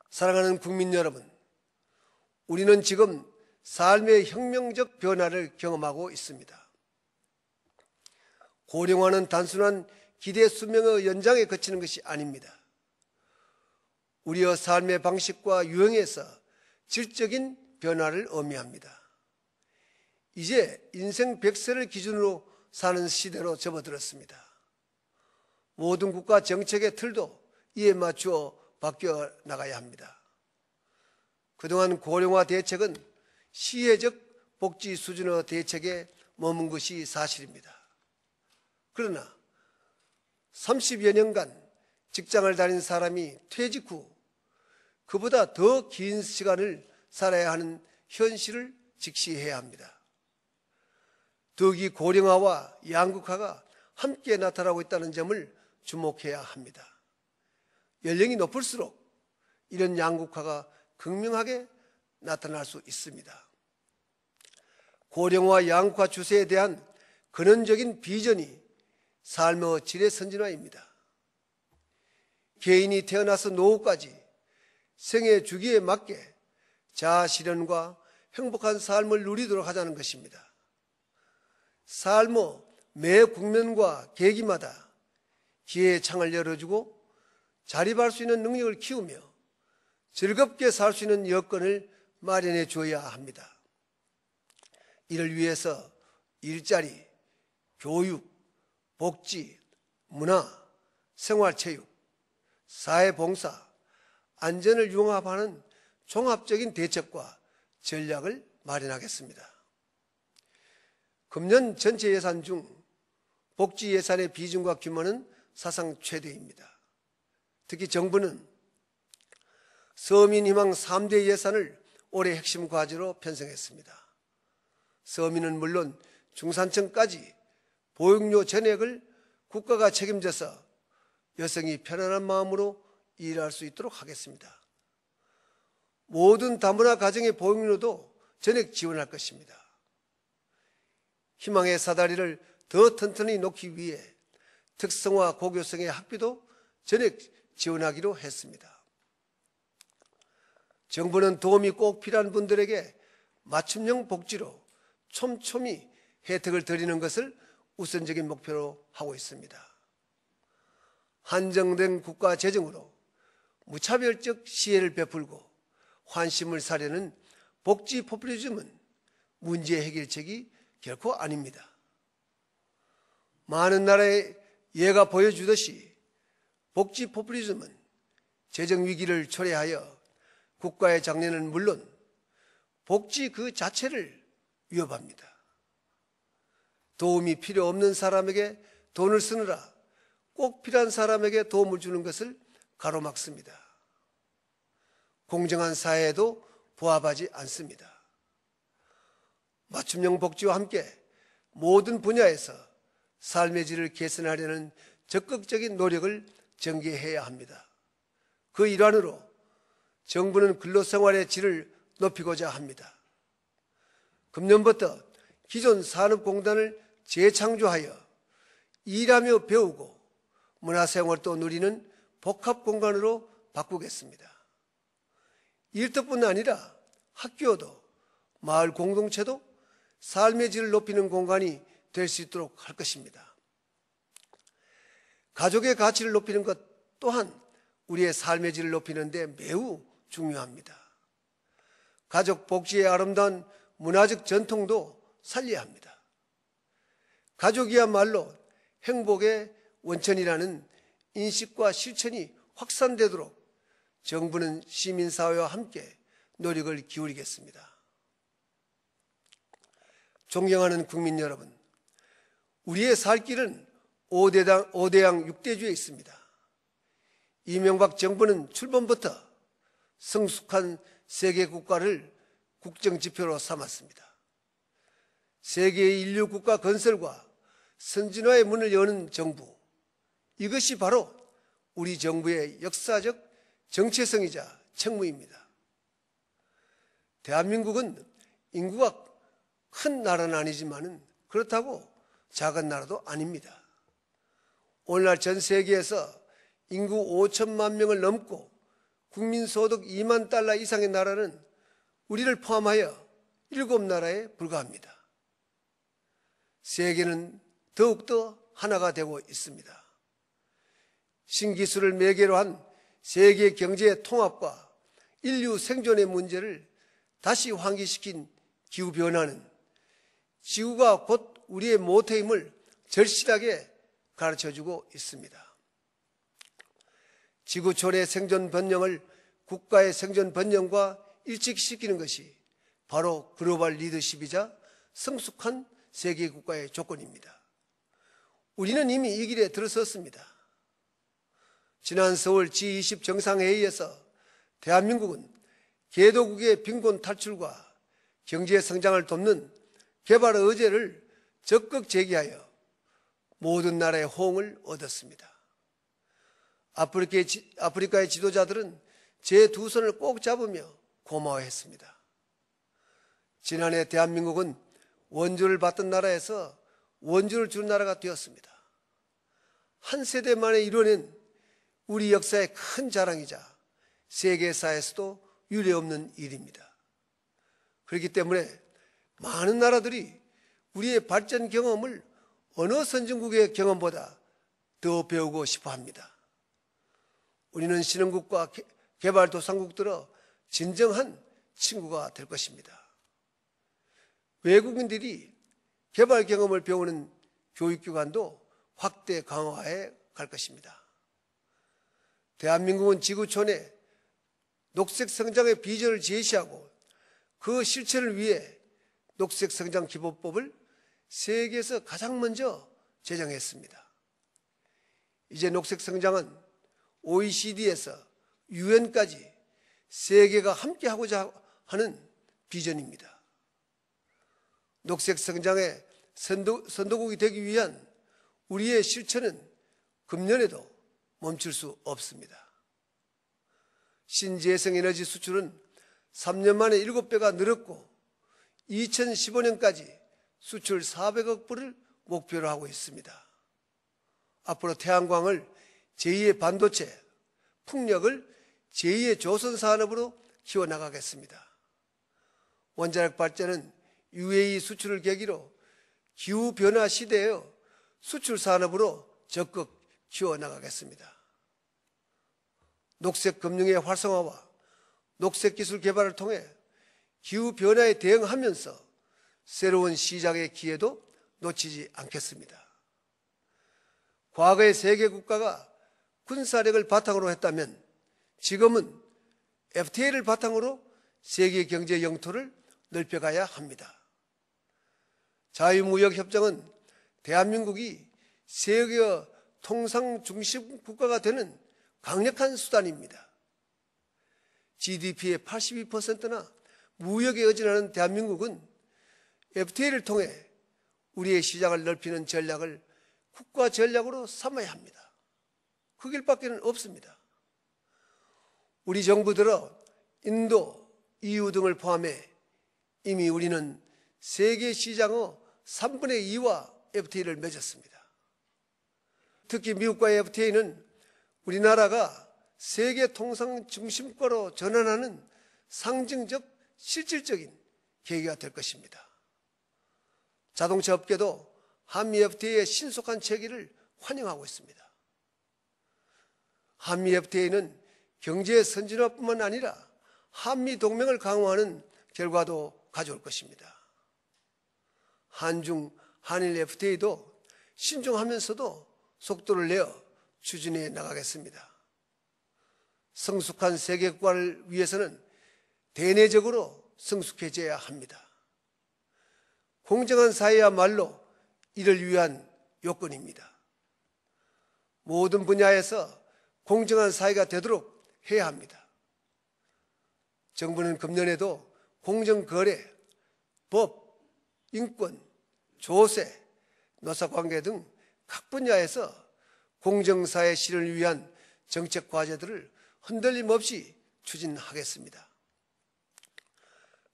사랑하는 국민 여러분, 우리는 지금 삶의 혁명적 변화를 경험하고 있습니다. 고령화는 단순한 기대 수명의 연장에 그치는 것이 아닙니다. 우리의 삶의 방식과 유형에서 질적인 변화를 의미합니다. 이제 인생 100세를 기준으로 사는 시대로 접어들었습니다. 모든 국가 정책의 틀도 이에 맞추어 바뀌어 나가야 합니다. 그동안 고령화 대책은 시혜적 복지 수준의 대책에 머문 것이 사실입니다. 그러나 30여 년간 직장을 다닌 사람이 퇴직 후 그보다 더 긴 시간을 살아야 하는 현실을 직시해야 합니다. 더욱이 고령화와 양극화가 함께 나타나고 있다는 점을 주목해야 합니다. 연령이 높을수록 이런 양극화가 극명하게 나타날 수 있습니다. 고령화 양극화 추세에 대한 근원적인 비전이 삶의 질의 선진화입니다. 개인이 태어나서 노후까지 생애 주기에 맞게 자아 실현과 행복한 삶을 누리도록 하자는 것입니다. 삶의 매 국면과 계기마다 기회의 창을 열어주고 자립할 수 있는 능력을 키우며 즐겁게 살 수 있는 여건을 마련해 줘야 합니다. 이를 위해서 일자리, 교육, 복지, 문화, 생활체육, 사회봉사, 안전을 융합하는 종합적인 대책과 전략을 마련하겠습니다. 금년 전체 예산 중 복지 예산의 비중과 규모는 사상 최대입니다. 특히 정부는 서민희망 3대 예산을 올해 핵심 과제로 편성했습니다. 서민은 물론 중산층까지 보육료 전액을 국가가 책임져서 여성이 편안한 마음으로 일할 수 있도록 하겠습니다. 모든 다문화 가정의 보육료도 전액 지원할 것입니다. 희망의 사다리를 더 튼튼히 놓기 위해 특성화 고교성의 학비도 전액 지원하기로 했습니다. 정부는 도움이 꼭 필요한 분들에게 맞춤형 복지로 촘촘히 혜택을 드리는 것을 우선적인 목표로 하고 있습니다. 한정된 국가 재정으로 무차별적 시혜를 베풀고 환심을 사려는 복지 포퓰리즘은 문제 해결책이 결코 아닙니다. 많은 나라의 예가 보여주듯이 복지 포퓰리즘은 재정 위기를 초래하여 국가의 장래는 물론 복지 그 자체를 위협합니다. 도움이 필요 없는 사람에게 돈을 쓰느라 꼭 필요한 사람에게 도움을 주는 것을 가로막습니다. 공정한 사회에도 부합하지 않습니다. 맞춤형 복지와 함께 모든 분야에서 삶의 질을 개선하려는 적극적인 노력을 전개해야 합니다. 그 일환으로 정부는 근로생활의 질을 높이고자 합니다. 금년부터 기존 산업공단을 재창조하여 일하며 배우고 문화생활도 누리는 복합공간으로 바꾸겠습니다. 일터뿐 아니라 학교도 마을 공동체도 삶의 질을 높이는 공간이 될 수 있도록 할 것입니다. 가족의 가치를 높이는 것 또한 우리의 삶의 질을 높이는 데 매우 중요합니다. 가족 복지의 아름다운 문화적 전통도 살려야 합니다. 가족이야말로 행복의 원천이라는 인식과 실천이 확산되도록 정부는 시민사회와 함께 노력을 기울이겠습니다. 존경하는 국민 여러분, 우리의 살 길은 5대양 6대주에 있습니다. 이명박 정부는 출범부터 성숙한 세계 국가를 국정지표로 삼았습니다. 세계의 인류 국가 건설과 선진화의 문을 여는 정부, 이것이 바로 우리 정부의 역사적 정체성이자 책무입니다. 대한민국은 인구가 큰 나라는 아니지만 그렇다고 작은 나라도 아닙니다. 오늘날 전 세계에서 인구 5천만 명을 넘고 국민소득 2만 달러 이상의 나라는 우리를 포함하여 7나라에 불과합니다. 세계는 더욱더 하나가 되고 있습니다. 신기술을 매개로 한 세계 경제의 통합과 인류 생존의 문제를 다시 환기시킨 기후변화는 지구가 곧 우리의 모태임을 절실하게 가르쳐주고 있습니다. 지구촌의 생존 번영을 국가의 생존 번영과 일치시키는 것이 바로 글로벌 리더십이자 성숙한 세계 국가의 조건입니다. 우리는 이미 이 길에 들어섰습니다. 지난 서울 G20 정상회의에서 대한민국은 개도국의 빈곤 탈출과 경제 성장을 돕는 개발 의제를 적극 제기하여 모든 나라의 호응을 얻었습니다. 아프리카의 지도자들은 제 두 손을 꼭 잡으며 고마워했습니다. 지난해 대한민국은 원조를 받던 나라에서 원조를 준 나라가 되었습니다. 한 세대 만에 이뤄낸 우리 역사의 큰 자랑이자 세계사에서도 유례없는 일입니다. 그렇기 때문에 많은 나라들이 우리의 발전 경험을 어느 선진국의 경험보다 더 배우고 싶어 합니다. 우리는 신흥국과 개발도상국들의 진정한 친구가 될 것입니다. 외국인들이 개발 경험을 배우는 교육기관도 확대 강화해 갈 것입니다. 대한민국은 지구촌에 녹색 성장의 비전을 제시하고 그 실천을 위해 녹색 성장 기본법을 세계에서 가장 먼저 제정했습니다. 이제 녹색 성장은 OECD에서 UN까지 세계가 함께 하고자 하는 비전입니다. 녹색 성장의 선도국이 되기 위한 우리의 실천은 금년에도 멈출 수 없습니다. 신재생 에너지 수출은 3년 만에 7배가 늘었고 2015년까지 수출 400억 불을 목표로 하고 있습니다. 앞으로 태양광을 제2의 반도체, 풍력을 제2의 조선산업으로 키워나가겠습니다. 원자력 발전은 UAE 수출을 계기로 기후변화 시대의 수출 산업으로 적극 키워나가겠습니다. 녹색 금융의 활성화와 녹색 기술 개발을 통해 기후변화에 대응하면서 새로운 시장의 기회도 놓치지 않겠습니다. 과거의 세계 국가가 군사력을 바탕으로 했다면 지금은 FTA를 바탕으로 세계 경제 영토를 넓혀가야 합니다. 자유무역협정은 대한민국이 세계 통상 중심 국가가 되는 강력한 수단입니다. GDP의 82%나 무역에 의존하는 대한민국은 FTA를 통해 우리의 시장을 넓히는 전략을 국가 전략으로 삼아야 합니다. 그 길밖에는 없습니다. 우리 정부 들어 인도, EU 등을 포함해 이미 우리는 세계 시장의 3분의 2와 FTA를 맺었습니다. 특히 미국과의 FTA는 우리나라가 세계 통상 중심국가로 전환하는 상징적 실질적인 계기가 될 것입니다. 자동차 업계도 한미 FTA의 신속한 체결을 환영하고 있습니다. 한미 FTA는 경제 선진화뿐만 아니라 한미 동맹을 강화하는 결과도 가져올 것입니다. 한중, 한일 FTA도 신중하면서도 속도를 내어 추진해 나가겠습니다. 성숙한 세계 국가를 위해서는 대내적으로 성숙해져야 합니다. 공정한 사회야말로 이를 위한 요건입니다. 모든 분야에서 공정한 사회가 되도록 해야 합니다. 정부는 금년에도 공정거래, 법, 인권, 조세, 노사관계 등 각 분야에서 공정사회 실현을 위한 정책 과제들을 흔들림 없이 추진하겠습니다.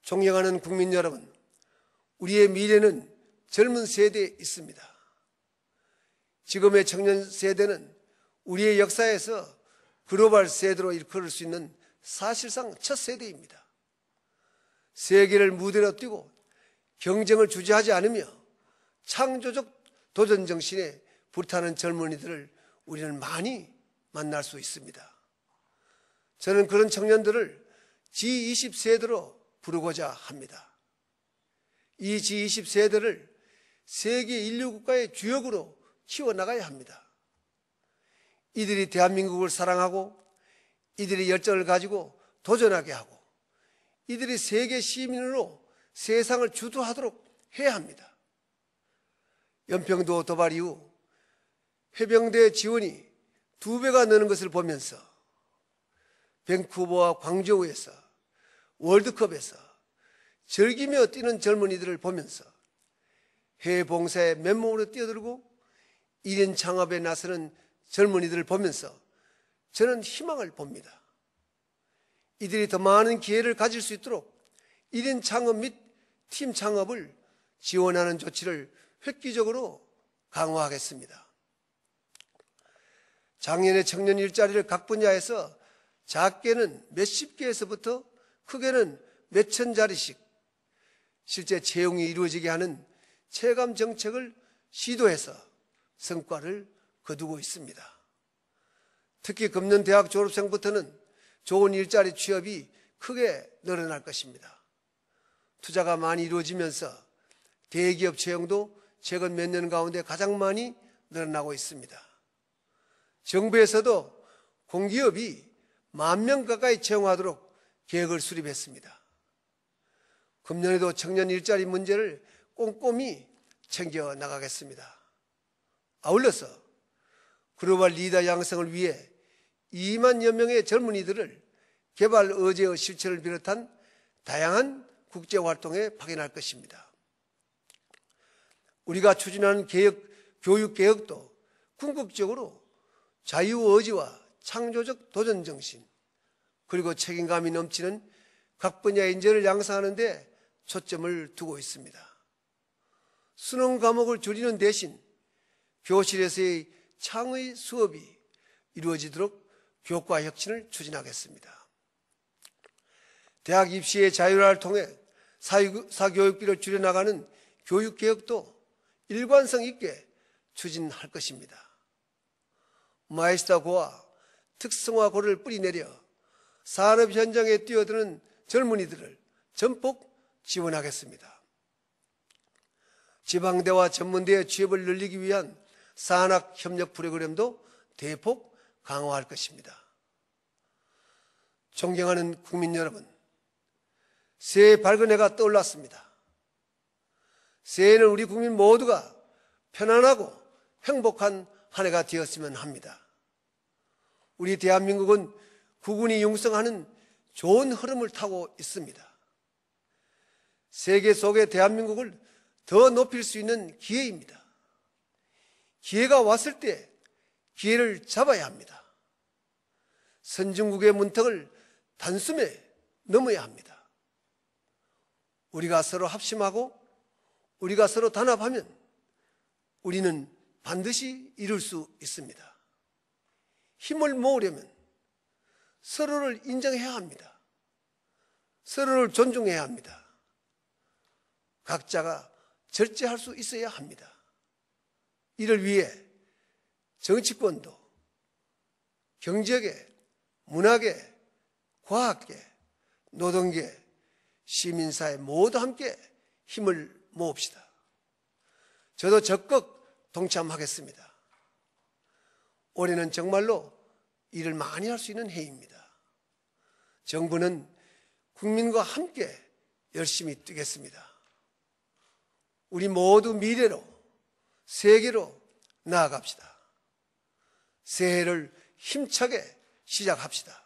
존경하는 국민 여러분, 우리의 미래는 젊은 세대에 있습니다. 지금의 청년 세대는 우리의 역사에서 글로벌 세대로 일컬을 수 있는 사실상 첫 세대입니다. 세계를 무대로 띄고 경쟁을 주저하지 않으며 창조적 도전 정신에 불타는 젊은이들을 우리는 많이 만날 수 있습니다. 저는 그런 청년들을 G20 세대로 부르고자 합니다. 이 G20 세대를 세계 인류 국가의 주역으로 키워나가야 합니다. 이들이 대한민국을 사랑하고 이들이 열정을 가지고 도전하게 하고 이들이 세계 시민으로 세상을 주도하도록 해야 합니다. 연평도 도발 이후 해병대 지원이 2배가 느는 것을 보면서 밴쿠버와 광저우에서 월드컵에서 즐기며 뛰는 젊은이들을 보면서 해외 봉사에 맨몸으로 뛰어들고 1인 창업에 나서는 젊은이들을 보면서 저는 희망을 봅니다. 이들이 더 많은 기회를 가질 수 있도록 1인 창업 및 팀 창업을 지원하는 조치를 획기적으로 강화하겠습니다. 작년에 청년 일자리를 각 분야에서 작게는 몇십 개에서부터 크게는 몇천 자리씩 실제 채용이 이루어지게 하는 체감 정책을 시도해서 성과를 거두고 있습니다. 특히 금년 대학 졸업생부터는 좋은 일자리 취업이 크게 늘어날 것입니다. 투자가 많이 이루어지면서 대기업 채용도 최근 몇 년 가운데 가장 많이 늘어나고 있습니다. 정부에서도 공기업이 10,000명 가까이 채용하도록 계획을 수립했습니다. 금년에도 청년 일자리 문제를 꼼꼼히 챙겨 나가겠습니다. 아울러서 글로벌 리더 양성을 위해 2만여 명의 젊은이들을 개발 의제의 실천을 비롯한 다양한 국제활동에 파견할 것입니다. 우리가 추진하는 교육개혁도 궁극적으로 자유의지와 창조적 도전정신 그리고 책임감이 넘치는 각 분야의 인재를 양성하는 데 초점을 두고 있습니다. 수능 과목을 줄이는 대신 교실에서의 창의 수업이 이루어지도록 교과 혁신을 추진하겠습니다. 대학 입시의 자율화를 통해 사교육비를 줄여나가는 교육개혁도 일관성 있게 추진할 것입니다. 마이스터고와 특성화고를 뿌리내려 산업 현장에 뛰어드는 젊은이들을 전폭 지원하겠습니다. 지방대와 전문대의 취업을 늘리기 위한 산학협력 프로그램도 대폭 강화할 것입니다. 존경하는 국민 여러분, 새해 밝은 해가 떠올랐습니다. 새해는 우리 국민 모두가 편안하고 행복한 한 해가 되었으면 합니다. 우리 대한민국은 국운이 융성하는 좋은 흐름을 타고 있습니다. 세계 속의 대한민국을 더 높일 수 있는 기회입니다. 기회가 왔을 때 기회를 잡아야 합니다. 선진국의 문턱을 단숨에 넘어야 합니다. 우리가 서로 합심하고 우리가 서로 단합하면 우리는 반드시 이룰 수 있습니다. 힘을 모으려면 서로를 인정해야 합니다. 서로를 존중해야 합니다. 각자가 절제할 수 있어야 합니다. 이를 위해 정치권도 경제계, 문화계, 과학계, 노동계, 시민사회 모두 함께 힘을 모읍시다. 저도 적극 동참하겠습니다. 올해는 정말로 일을 많이 할 수 있는 해입니다. 정부는 국민과 함께 열심히 뛰겠습니다. 우리 모두 미래로, 세계로 나아갑시다. 새해를 힘차게 시작합시다.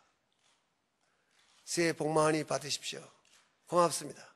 새해 복 많이 받으십시오. 고맙습니다.